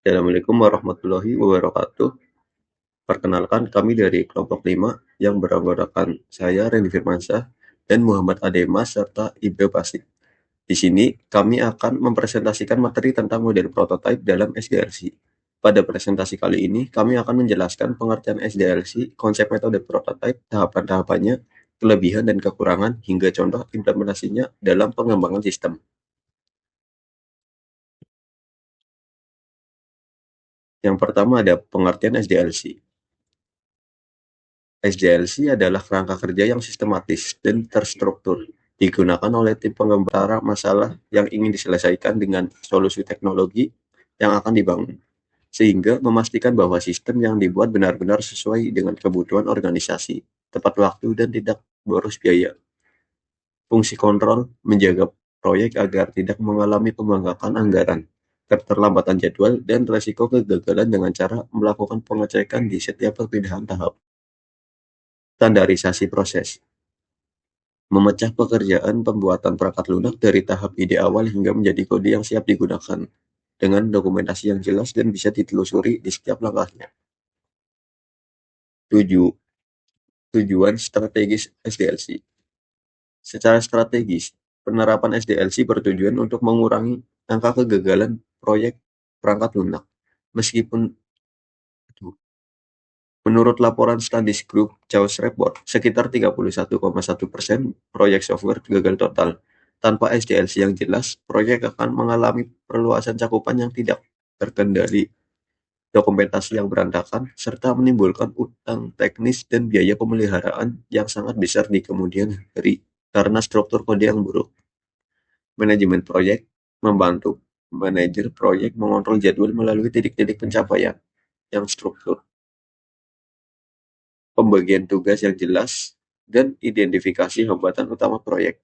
Assalamualaikum warahmatullahi wabarakatuh. Perkenalkan, kami dari kelompok 5 yang beranggotakan saya, Reni Firmansyah, dan Muhammad Ademas, serta Ibnu Pasik. Di sini, kami akan mempresentasikan materi tentang model prototipe dalam SDLC. Pada presentasi kali ini, kami akan menjelaskan pengertian SDLC, konsep metode prototipe, tahapan-tahapannya, kelebihan dan kekurangan, hingga contoh implementasinya dalam pengembangan sistem. Yang pertama ada pengertian SDLC. SDLC adalah kerangka kerja yang sistematis dan terstruktur, digunakan oleh tim pengembara masalah yang ingin diselesaikan dengan solusi teknologi yang akan dibangun, sehingga memastikan bahwa sistem yang dibuat benar-benar sesuai dengan kebutuhan organisasi, tepat waktu, dan tidak boros biaya. Fungsi kontrol menjaga proyek agar tidak mengalami pembengkakan anggaran, keterlambatan jadwal, dan resiko kegagalan dengan cara melakukan pengecekan di setiap perpindahan tahap. Standarisasi proses memecah pekerjaan pembuatan perangkat lunak dari tahap ide awal hingga menjadi kode yang siap digunakan, dengan dokumentasi yang jelas dan bisa ditelusuri di setiap langkahnya. 7. Tujuan strategis SDLC. Secara strategis, penerapan SDLC bertujuan untuk mengurangi angka kegagalan proyek perangkat lunak. Meskipun Menurut laporan Standish Group Chaos Report, sekitar 31,1% proyek software gagal total. Tanpa SDLC yang jelas, proyek akan mengalami perluasan cakupan yang tidak terkendali, dokumentasi yang berantakan, serta menimbulkan utang teknis dan biaya pemeliharaan yang sangat besar di kemudian hari karena struktur kode yang buruk. Manajemen proyek membantu manajer proyek mengontrol jadwal melalui titik-titik pencapaian yang struktur, pembagian tugas yang jelas, dan identifikasi hambatan utama proyek.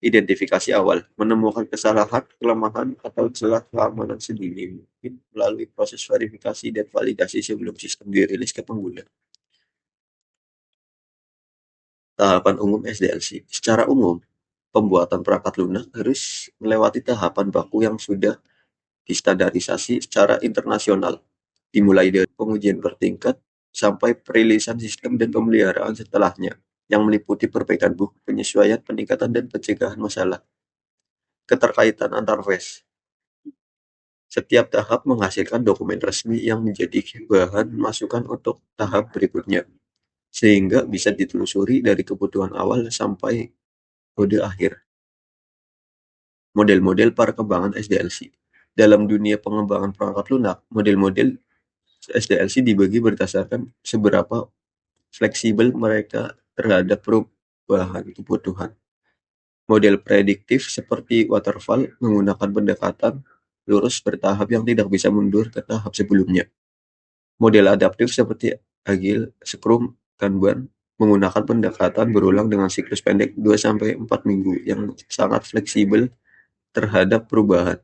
Identifikasi awal, menemukan kesalahan, kelemahan, atau celah keamanan sedini mungkin melalui proses verifikasi dan validasi sebelum sistem dirilis ke pengguna. Tahapan umum SDLC. Secara umum, pembuatan perangkat lunak harus melewati tahapan baku yang sudah distandarisasi secara internasional, dimulai dari pengujian bertingkat sampai perilisan sistem dan pemeliharaan setelahnya, yang meliputi perbaikan bug, penyesuaian, peningkatan, dan pencegahan masalah. Keterkaitan antar phase. Setiap tahap menghasilkan dokumen resmi yang menjadi bahan masukan untuk tahap berikutnya, sehingga bisa ditelusuri dari kebutuhan awal sampai kode akhir. Model-model perkembangan SDLC. Dalam dunia pengembangan perangkat lunak, model-model SDLC dibagi berdasarkan seberapa fleksibel mereka terhadap perubahan kebutuhan. Model prediktif seperti waterfall menggunakan pendekatan lurus bertahap yang tidak bisa mundur ke tahap sebelumnya. Model adaptif seperti Agile, Scrum, Kanban menggunakan pendekatan berulang dengan siklus pendek 2-4 minggu yang sangat fleksibel terhadap perubahan.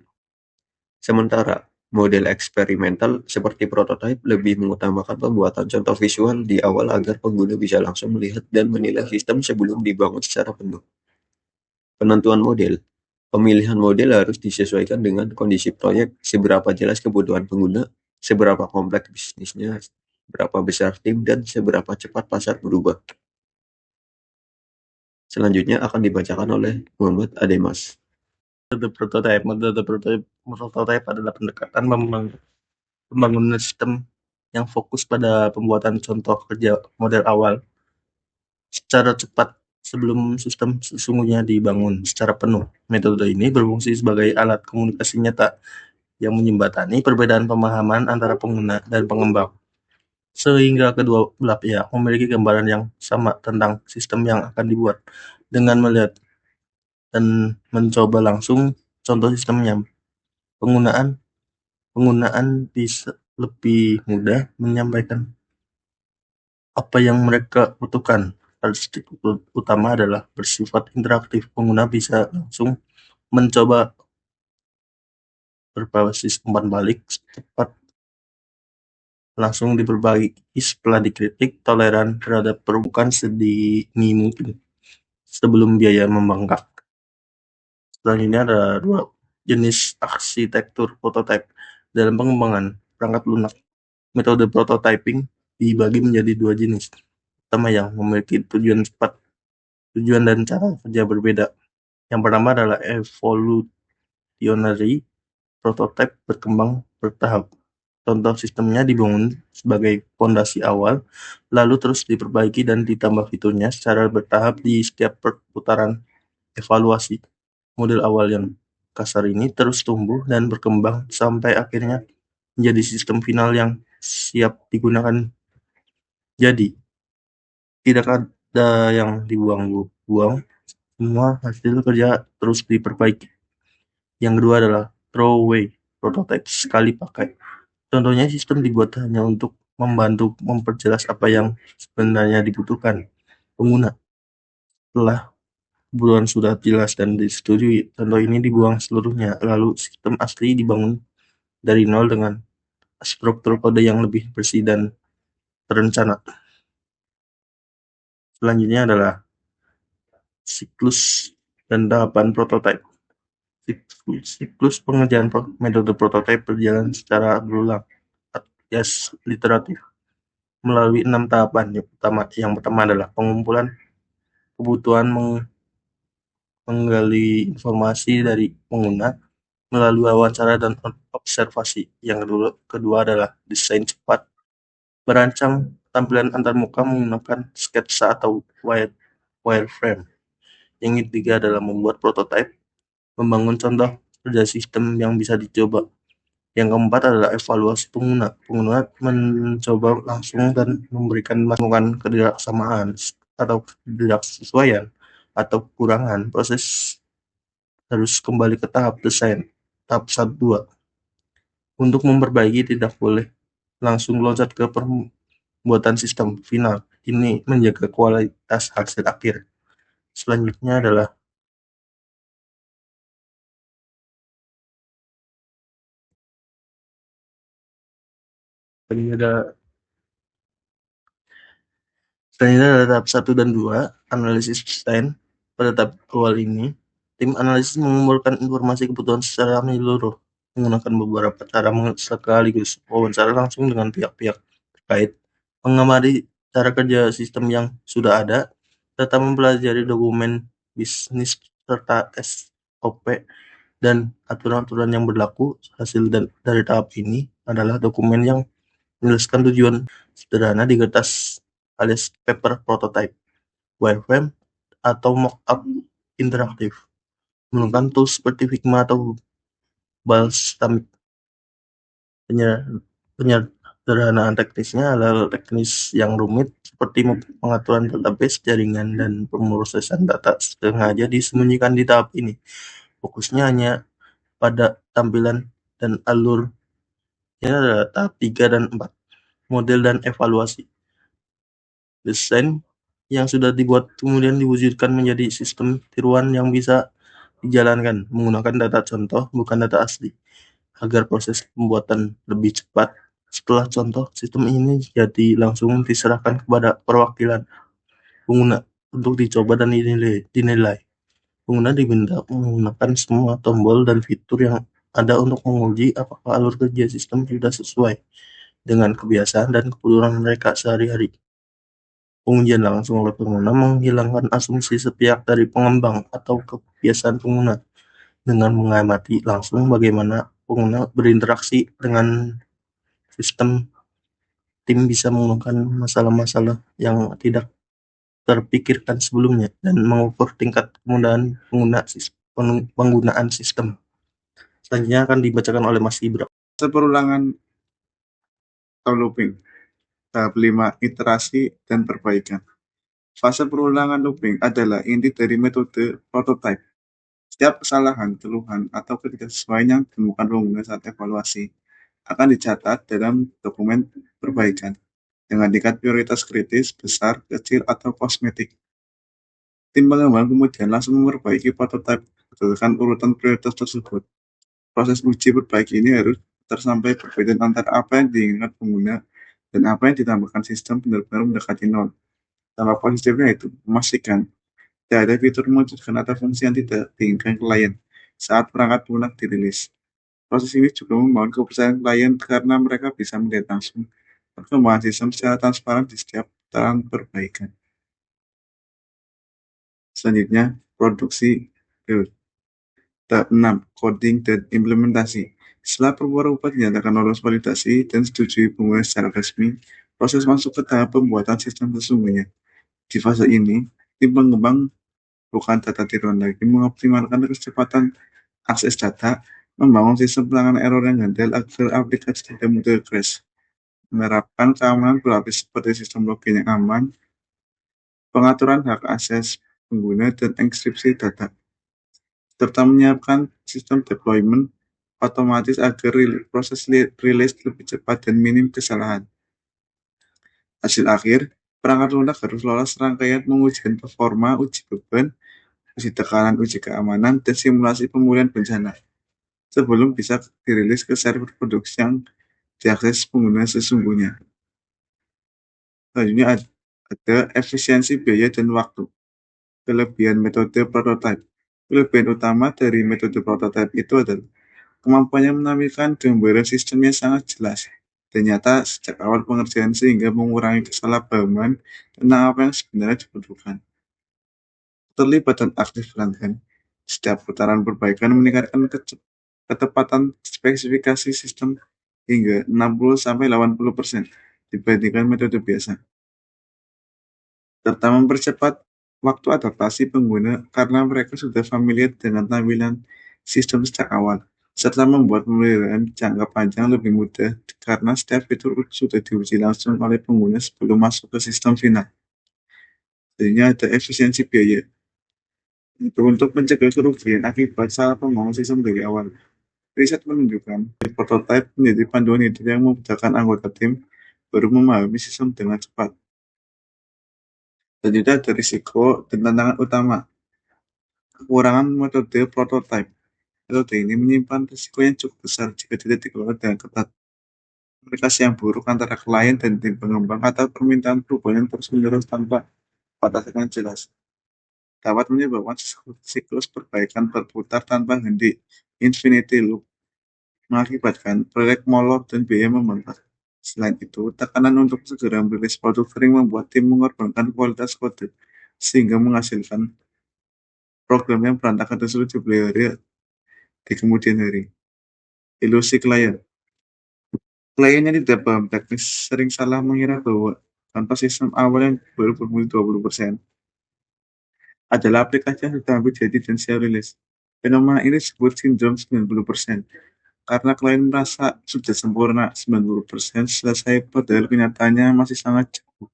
Sementara, model eksperimental seperti prototipe lebih mengutamakan pembuatan contoh visual di awal agar pengguna bisa langsung melihat dan menilai sistem sebelum dibangun secara penuh. Penentuan model. Pemilihan model harus disesuaikan dengan kondisi proyek, seberapa jelas kebutuhan pengguna, seberapa kompleks bisnisnya, berapa besar tim, dan seberapa cepat pasar berubah. Selanjutnya akan dibacakan oleh Muhammad Ademas. Metode prototipe adalah pendekatan pembangunan sistem yang fokus pada pembuatan contoh kerja model awal secara cepat sebelum sistem sesungguhnya dibangun secara penuh. Metode ini berfungsi sebagai alat komunikasi nyata yang menjembatani perbedaan pemahaman antara pengguna dan pengembang, sehingga kedua belah pihak memiliki gambaran yang sama tentang sistem yang akan dibuat. Dengan melihat dan mencoba langsung contoh sistemnya, penggunaan bisa lebih mudah menyampaikan apa yang mereka butuhkan. Karakteristik utama adalah bersifat interaktif. Pengguna bisa langsung mencoba berbasis umpan balik cepat, langsung diperbaiki setelah dikritik, toleran terhadap perubahan sedini mungkin sebelum biaya membengkak. Selanjutnya ada 2 jenis arsitektur prototipe dalam pengembangan. perangkat lunak. Metode prototyping dibagi menjadi dua jenis. Pertama yang memiliki tujuan dan cara kerja berbeda. Yang pertama adalah evolutionary prototype, berkembang bertahap. Contoh sistemnya dibangun sebagai fondasi awal, lalu terus diperbaiki dan ditambah fiturnya secara bertahap di setiap perputaran evaluasi. Model awal yang kasar ini terus tumbuh dan berkembang sampai akhirnya menjadi sistem final yang siap digunakan. Jadi, tidak ada yang dibuang-buang, semua hasil kerja terus diperbaiki. Yang kedua adalah throwaway prototype, sekali pakai. Contohnya sistem dibuat hanya untuk membantu memperjelas apa yang sebenarnya dibutuhkan pengguna. Setelah kebutuhan sudah jelas dan disetujui, contoh ini dibuang seluruhnya, lalu sistem asli dibangun dari nol dengan struktur kode yang lebih bersih dan terencana. Selanjutnya adalah siklus dan tahapan prototype. Siklus pengerjaan metode prototype berjalan secara berulang alias iteratif melalui 6 tahapan. Yang pertama adalah pengumpulan kebutuhan, menggali informasi dari pengguna melalui wawancara dan observasi. Yang kedua adalah desain cepat, merancang tampilan antarmuka menggunakan sketsa atau wireframe. Yang ketiga adalah membuat prototipe, membangun contoh kerja sistem yang bisa dicoba. Yang keempat adalah evaluasi pengguna. Pengguna mencoba langsung dan memberikan masukan ketidaksamaan atau ketidaksesuaian atau kekurangan. Proses harus kembali ke tahap desain, tahap 1-2. Untuk memperbaiki tidak boleh langsung loncat ke pembuatan sistem final. Ini menjaga kualitas hasil akhir. Selanjutnya adalah Selanjutnya adalah tahap 1 dan 2, analisis desain. Pada tahap awal ini, tim analisis mengumpulkan informasi kebutuhan secara menyeluruh menggunakan beberapa cara sekaligus: wawancara langsung dengan pihak-pihak terkait, mengamati cara kerja sistem yang sudah ada, serta mempelajari dokumen bisnis serta SOP dan aturan-aturan yang berlaku. Hasil dari tahap ini adalah dokumen yang menjelaskan tujuan sederhana di kertas alias paper prototype, wireframe, atau mock-up interaktif. Menggunakan tools seperti Figma atau Balsamiq. Penyederhanaan teknisnya adalah teknis yang rumit seperti pengaturan database, jaringan, dan pemrosesan data sengaja disembunyikan di tahap ini. Fokusnya hanya pada tampilan dan alur. Ini adalah tahap 3 dan 4, model dan evaluasi. Desain yang sudah dibuat kemudian diwujudkan menjadi sistem tiruan yang bisa dijalankan menggunakan data contoh, bukan data asli, agar proses pembuatan lebih cepat. Setelah contoh, sistem ini jadi langsung diserahkan kepada perwakilan pengguna untuk dicoba dan dinilai. Pengguna diminta menggunakan semua tombol dan fitur yang ada untuk menguji apakah alur kerja sistem sudah sesuai dengan kebiasaan dan kebutuhan mereka sehari-hari. Pengujian langsung oleh pengguna menghilangkan asumsi sepihak dari pengembang atau kebiasaan pengguna dengan mengamati langsung bagaimana pengguna berinteraksi dengan sistem. Tim bisa menemukan masalah-masalah yang tidak terpikirkan sebelumnya dan mengukur tingkat kemudahan penggunaan sistem. Selanjutnya akan dibacakan oleh Mas Ibra. Perulangan atau looping. Tahap 5, iterasi dan perbaikan. Fase perulangan looping adalah inti dari metode prototype. Setiap kesalahan, keluhan, atau ketidaksesuaian yang ditemukan pengguna saat evaluasi akan dicatat dalam dokumen perbaikan dengan tingkat prioritas kritis, besar, kecil, atau kosmetik. Tim pengembang kemudian langsung memperbaiki prototipe berdasarkan urutan prioritas tersebut. Proses uji perbaiki ini harus tersampai perbedaan antara apa yang diinginkan pengguna dan apa yang ditambahkan sistem benar-benar mendekati nol. Dampak positifnya itu memastikan tidak ada fitur mewujudkan atau fungsi yang tidak diinginkan klien saat perangkat lunak dirilis. Proses ini juga membangun kepercayaan klien karena mereka bisa melihat langsung perkembangan sistem secara transparan di setiap putaran perbaikan. Selanjutnya, produksi build. Tahap 6. Coding dan implementasi. Setelah perubahan dinyatakan lolos validasi dan setujui pengguna secara resmi, proses masuk ke tahap pembuatan sistem sesungguhnya. Di fase ini, tim pengembang bukan data tiruan lagi, mengoptimalkan kecepatan akses data, membangun sistem penanganan error yang handal agar aplikasi tidak mudah crash, menerapkan keamanan berlapis seperti sistem login yang aman, pengaturan hak akses pengguna, dan enkripsi data, serta menyiapkan sistem deployment otomatis agar proses rilis lebih cepat dan minim kesalahan. Hasil akhir, perangkat lunak harus lolos rangkaian pengujian performa, uji beban, uji tekanan, uji keamanan, dan simulasi pemulihan bencana sebelum bisa dirilis ke server produksi yang diakses pengguna sesungguhnya. Selanjutnya ada efisiensi biaya dan waktu. Kelebihan metode prototype. Kelebihan utama dari metode prototype itu adalah kemampuannya menampilkan gambaran sistemnya sangat jelas dan nyata sejak awal pengerjaan sehingga mengurangi kesalahpahaman tentang apa yang sebenarnya dibutuhkan. Keterlibatan aktif pelanggan. Setiap putaran perbaikan meningkatkan ketepatan spesifikasi sistem hingga 60-80% dibandingkan metode biasa, serta mempercepat waktu adaptasi pengguna karena mereka sudah familiar dengan tampilan sistem sejak awal, serta membuat pemeliharaan jangka panjang lebih mudah karena setiap fitur sudah diuji langsung oleh pengguna sebelum masuk ke sistem final. Jadinya ada efisiensi biaya. Itu untuk mencegah kerugian akibat salah pembangunan sistem dari awal. Riset menunjukkan prototipe menjadi panduan hidup yang memudahkan anggota tim baru memahami sistem dengan cepat. Dan tidak ada risiko dan tantangan utama. Kekurangan metode prototype. Metode ini menyimpan risiko yang cukup besar jika tidak dikelola dengan ketat. Komunikasi yang buruk antara klien dan tim pengembang atau permintaan perubahan yang terus-menerus tanpa batas yang jelas dapat menyebabkan siklus perbaikan berputar tanpa henti, infinity loop, mengakibatkan proyek molor dan biaya membengkak. Selain itu, tekanan untuk segera merilis produk sering membuat tim mengorbankan kualitas kode, sehingga menghasilkan program yang berantakan dan sulit dipelihara di kemudian hari. Ilusi klien. Klien yang tidak paham teknis sering salah mengira bahwa tanpa sistem awal yang baru bermula 20% adalah aplikasi yang sudah hampir jadi dan siap rilis. Fenomena ini disebut sindrom 90%, karena klien merasa sudah sempurna 90% selesai padahal kenyataannya masih sangat jauh.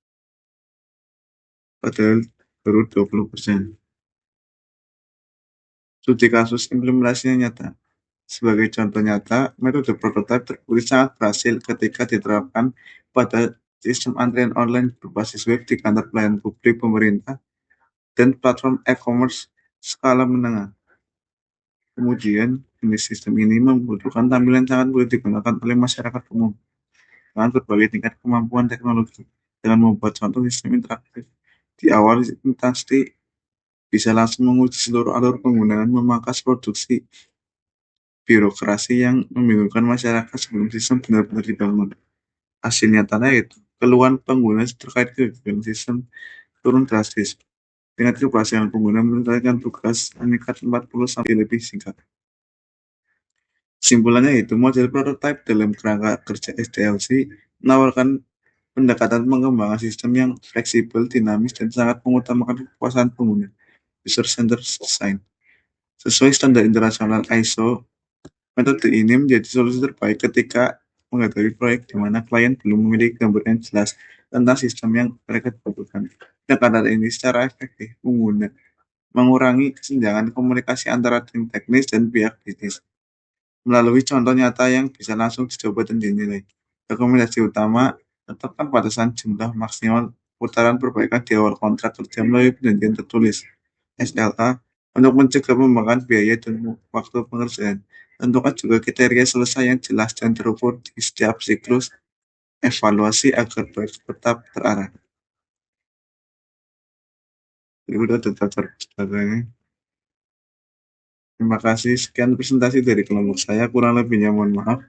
Padahal baru 20%. Studi kasus implementasinya nyata. Sebagai contoh nyata, metode prototipe terbukti sangat berhasil ketika diterapkan pada sistem antrian online berbasis web di kantor pelayanan publik pemerintah dan platform e-commerce skala menengah. Kemudian, jenis sistem ini membutuhkan tampilan sangat mudah digunakan oleh masyarakat umum dengan berbagai tingkat kemampuan teknologi. Dengan membuat contoh sistem interaktif di awal, pasti bisa langsung menguji seluruh alur penggunaan, memangkas produksi birokrasi yang membingungkan masyarakat sebelum sistem benar-benar dibangun. Hasil nyatanya itu, keluhan pengguna terkait kegagalan sistem turun drastis. Tingkat keberhasilan pengguna menyelesaikan tugas meningkat 40 sampai lebih singkat. Kesimpulannya itu, model prototype dalam kerangka kerja SDLC menawarkan pendekatan pengembangan sistem yang fleksibel, dinamis, dan sangat mengutamakan kepuasan pengguna. User-centered design. Sesuai standar internasional ISO, metode ini menjadi solusi terbaik ketika menghadapi proyek di mana klien belum memiliki gambaran yang jelas tentang sistem yang mereka butuhkan. Pendekatan ini secara efektif mengurangi kesenjangan komunikasi antara tim teknis dan pihak bisnis melalui contoh nyata yang bisa langsung dicoba dan dinilai. Rekomendasi utama, tetapkan batasan jumlah maksimal putaran perbaikan di awal kontrak kerja melalui perjanjian tertulis (SLA) untuk mencegah pembengkakan biaya dan waktu pengerjaan. Tentukan juga kriteria selesai yang jelas dan terukur di setiap siklus evaluasi agar proyek tetap terarah. Ini udah daftar sebagainya. Terima kasih. Sekian presentasi dari kelompok saya. Kurang lebihnya mohon maaf.